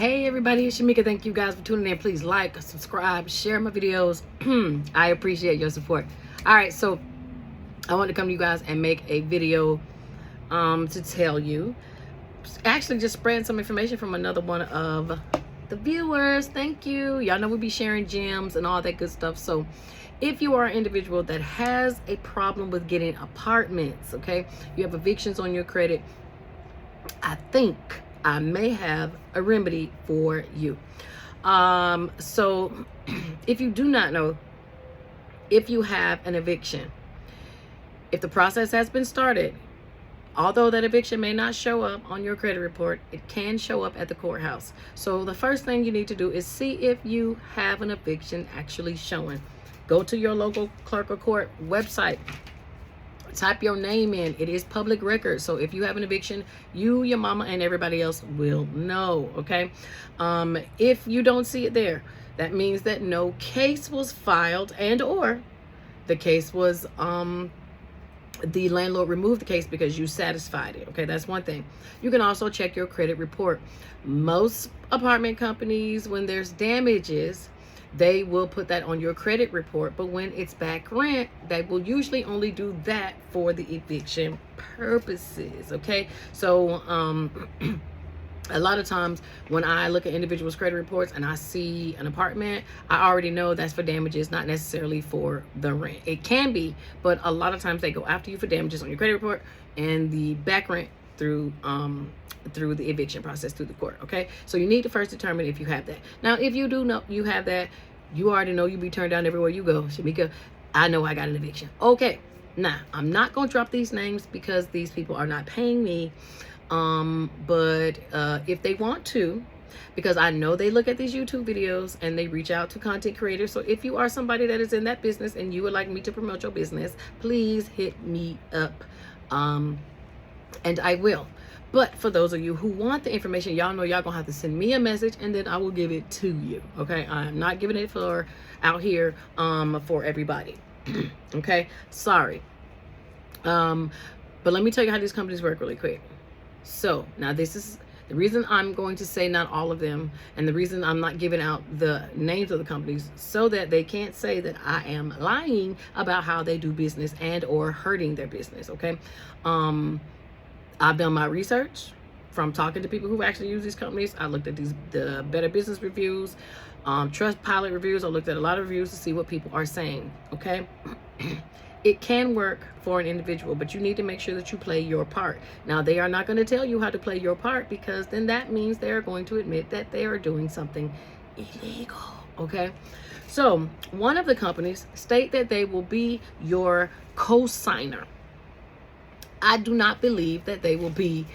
Hey everybody, it's Shamika. Thank you guys for tuning in. Please like, subscribe, share my videos. I appreciate your support. All right, so I want to come to you guys and make a video to tell you, actually just spread some information from another one of the viewers. Thank you. Y'all know we be sharing gems and all that good stuff. So if you are an individual that has a problem with getting apartments, okay, you have evictions on your credit, I think I may have a remedy for you. So if you do not know, if you have an eviction, if the process has been started, although that eviction may not show up on your credit report, it can show up at the courthouse. So the first thing you need to do is see if you have an eviction actually showing. Go to your local clerk of court website. Type your name in. It is public record. So if you have an eviction, you, your mama, and everybody else will know, okay? If you don't see it there, that means that no case was filed and or the case was, the landlord removed the case because you satisfied it, okay? That's one thing. You can also check your credit report. Most apartment companies, when there's damages, they will put that on your credit report, but when it's back rent, they will usually only do that for the eviction purposes, okay? So a lot of times when I look at individuals' credit reports and I see an apartment, I already know that's for damages, not necessarily for the rent. It can be, but a lot of times they go after you for damages on your credit report and the back rent through the eviction process through the court, okay? So you need to first determine if you have that. Now, if you do know you have that, you already know you'll be turned down everywhere you go. Shamika, I know I got an eviction. Okay, now, I'm not going to drop these names because these people are not paying me, but if they want to, because I know they look at these YouTube videos and they reach out to content creators. So if you are somebody that is in that business and you would like me to promote your business, please hit me up. And I will. But for those of you who want the information, y'all know y'all gonna have to send me a message and then I will give it to you, okay? I'm not giving it for out here for everybody. Okay, sorry. But let me tell you how these companies work really quick. So now this is the reason I'm going to say not all of them, and the reason I'm not giving out the names of the companies, so that they can't say that I am lying about how they do business and or hurting their business, okay? I've done my research from talking to people who actually use these companies. I looked at the Better Business reviews, Trustpilot reviews. I looked at a lot of reviews to see what people are saying, okay? It can work for an individual, but you need to make sure that you play your part. Now, they are not going to tell you how to play your part, because then that means they're going to admit that they are doing something illegal, okay? So one of the companies state that they will be your co-signer. I do not believe that they will be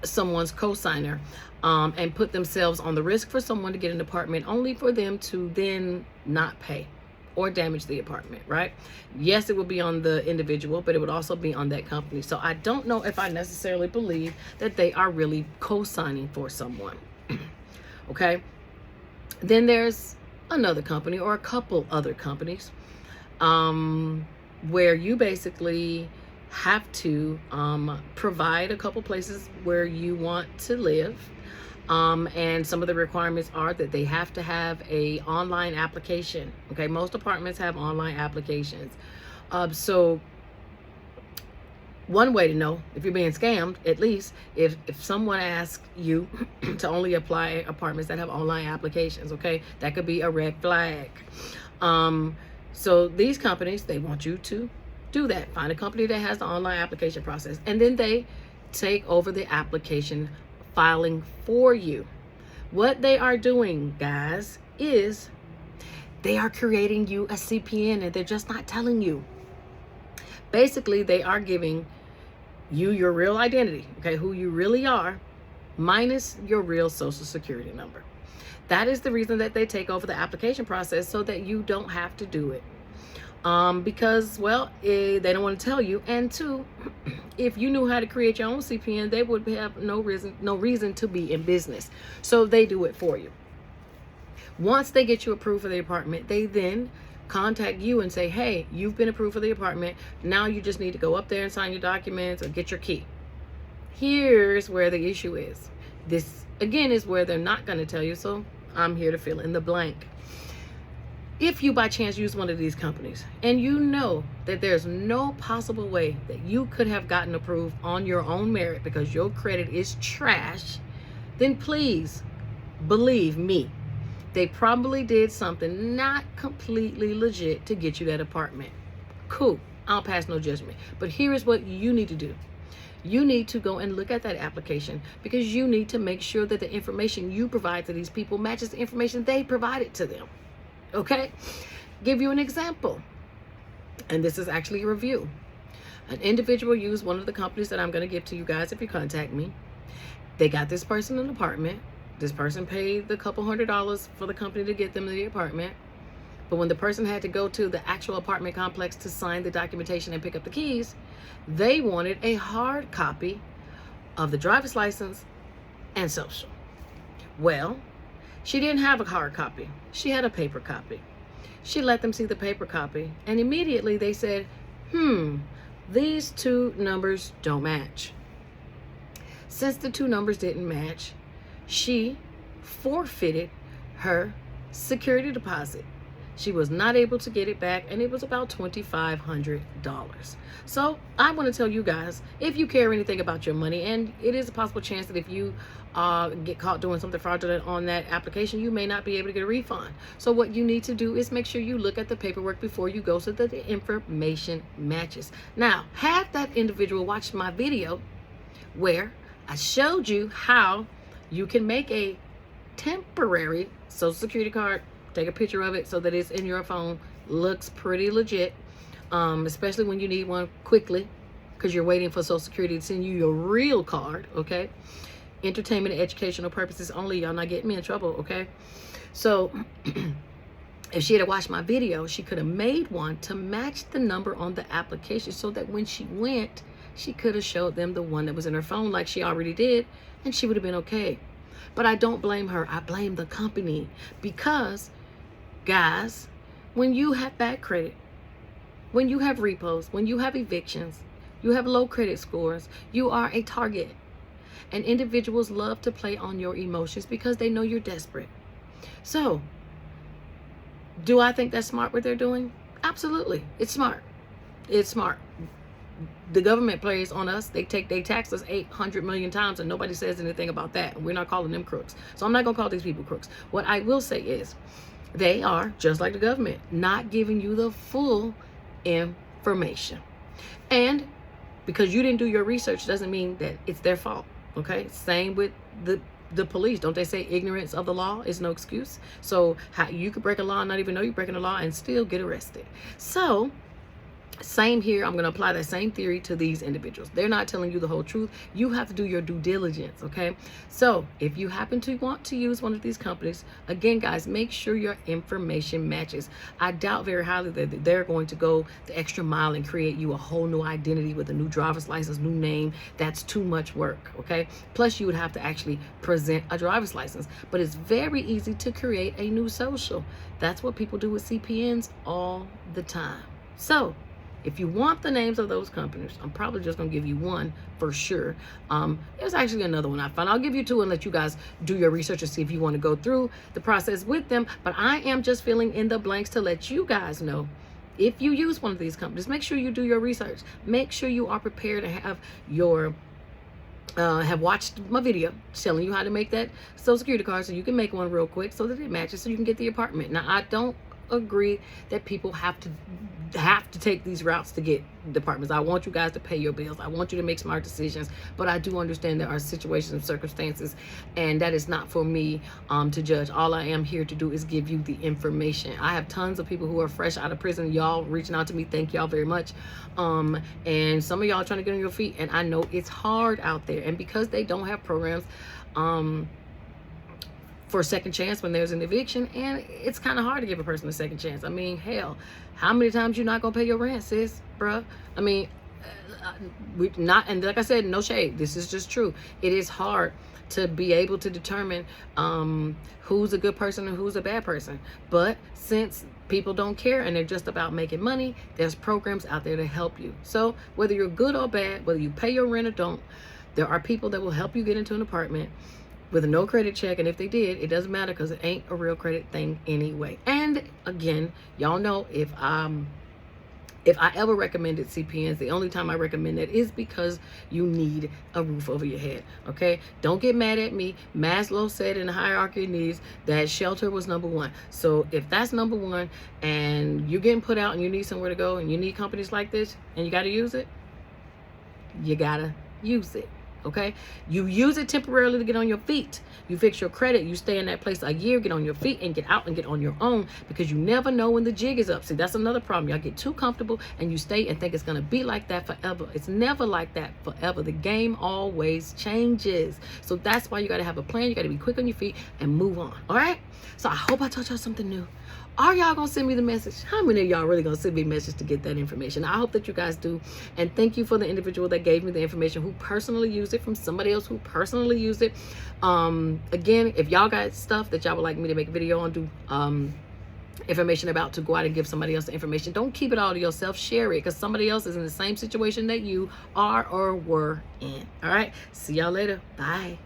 someone's co-signer and put themselves on the risk for someone to get an apartment only for them to then not pay or damage the apartment, right? Yes, it will be on the individual, but it would also be on that company. So I don't know if I necessarily believe that they are really co-signing for someone. Okay? Then there's another company or a couple other companies where you basically have to provide a couple places where you want to live, and some of the requirements are that they have to have a online application, okay? Most apartments have online applications. So one way to know if you're being scammed, at least if someone asks you to only apply apartments that have online applications, okay, that could be a red flag. So these companies, they want you to do that. Find a company that has the online application process, and then they take over the application filing for you. What they are doing, guys, is they are creating you a CPN, and they're just not telling you. Basically, they are giving you your real identity, okay, who you really are, minus your real social security number. That is the reason that they take over the application process, so that you don't have to do it. Because, well, they don't want to tell you. And two, if you knew how to create your own CPN, they would have no reason to be in business. So they do it for you. Once they get you approved for the apartment, they then contact you and say, hey, you've been approved for the apartment. Now you just need to go up there and sign your documents or get your key. Here's where the issue is. This again, is where they're not going to tell you. So I'm here to fill in the blank. If you by chance use one of these companies and you know that there's no possible way that you could have gotten approved on your own merit because your credit is trash, then please believe me, they probably did something not completely legit to get you that apartment. Cool, I'll pass no judgment. But here is what you need to do. You need to go and look at that application, because you need to make sure that the information you provide to these people matches the information they provided to them. Okay? Give you an example. And this is actually a review. An individual used one of the companies that I'm going to give to you guys if you contact me. They got this person an apartment. This person paid the couple $100s for the company to get them the apartment. But when the person had to go to the actual apartment complex to sign the documentation and pick up the keys, they wanted a hard copy of the driver's license and social. Well, she didn't have a hard copy. She had a paper copy. She let them see the paper copy, and immediately they said, these two numbers don't match. Since the two numbers didn't match, she forfeited her security deposit. She was not able to get it back, and it was about $2,500. So I want to tell you guys, if you care anything about your money, and it is a possible chance that if you get caught doing something fraudulent on that application, you may not be able to get a refund. So what you need to do is make sure you look at the paperwork before you go so that the information matches. Now, had that individual watched my video where I showed you how you can make a temporary social security card, take a picture of it so that it's in your phone, looks pretty legit, especially when you need one quickly because you're waiting for Social Security to send you your real card, okay? Entertainment and educational purposes only, y'all not getting me in trouble, okay? So if she had watched my video, she could have made one to match the number on the application so that when she went, she could have showed them the one that was in her phone like she already did, and she would have been okay. But I don't blame her. I blame the company, because guys, when you have bad credit, when you have repos, when you have evictions, you have low credit scores, you are a target. And individuals love to play on your emotions because they know you're desperate. So, do I think that's smart what they're doing? Absolutely. It's smart. It's smart. The government plays on us. They tax us 800 million times and nobody says anything about that. We're not calling them crooks. So I'm not going to call these people crooks. What I will say is they are, just like the government, not giving you the full information. And because you didn't do your research doesn't mean that it's their fault. Okay? Same with the police. Don't they say ignorance of the law is no excuse? So how you could break a law and not even know you're breaking the law and still get arrested. So same here. I'm going to apply that same theory to these individuals. They're not telling you the whole truth. You have to do your due diligence, okay? So if you happen to want to use one of these companies, again, guys, make sure your information matches. I doubt very highly that they're going to go the extra mile and create you a whole new identity with a new driver's license, new name. That's too much work, okay? Plus, you would have to actually present a driver's license. But it's very easy to create a new social. That's what people do with CPNs all the time. So if you want the names of those companies, I'm probably just going to give you one for sure. There's actually another one I found. I'll give you two and let you guys do your research and see if you want to go through the process with them. But I am just filling in the blanks to let you guys know, if you use one of these companies, make sure you do your research. Make sure you are prepared to have your have watched my video telling you how to make that Social Security card so you can make one real quick so that it matches so you can get the apartment. Now, I don't agree that people have to take these routes to get departments. I want you guys to pay your bills. I want you to make smart decisions, but I do understand there are situations and circumstances, and that is not for me to judge. All I am here to do is give you the information. I have tons of people who are fresh out of prison. Y'all reaching out to me. Thank y'all very much. And some of y'all are trying to get on your feet, and I know it's hard out there. And because they don't have programs for a second chance when there's an eviction, and it's kind of hard to give a person a second chance. I mean, hell, how many times you not gonna pay your rent, sis, bruh? I mean, we not, and like I said, no shade, this is just true. It is hard to be able to determine who's a good person and who's a bad person. But since people don't care and they're just about making money, there's programs out there to help you. So whether you're good or bad, whether you pay your rent or don't, there are people that will help you get into an apartment with a no credit check. And if they did, it doesn't matter because it ain't a real credit thing anyway. And again, y'all know if I ever recommended CPNs, the only time I recommend it is because you need a roof over your head, okay? Don't get mad at me. Maslow said in the hierarchy of needs that shelter was number one. So if that's number one and you're getting put out and you need somewhere to go and you need companies like this and you got to use it, you got to use it. Okay, you use it temporarily to get on your feet. You fix your credit. You stay in that place a year, get on your feet, and get out and get on your own, because you never know when the jig is up. See, that's another problem. Y'all get too comfortable and you stay and think it's going to be like that forever. It's never like that forever. The game always changes. So that's why you got to have a plan. You got to be quick on your feet and move on. All right. So I hope I taught y'all something new. Are y'all gonna send me the message? How many of y'all really gonna send me a message to get that information? I hope that you guys do. And thank you for the individual that gave me the information, who personally used it from somebody else who personally used it. Again, if y'all got stuff that y'all would like me to make a video on, do information about, to go out and give somebody else the information, don't keep it all to yourself. Share it, because somebody else is in the same situation that you are or were in. All right, see y'all later. Bye.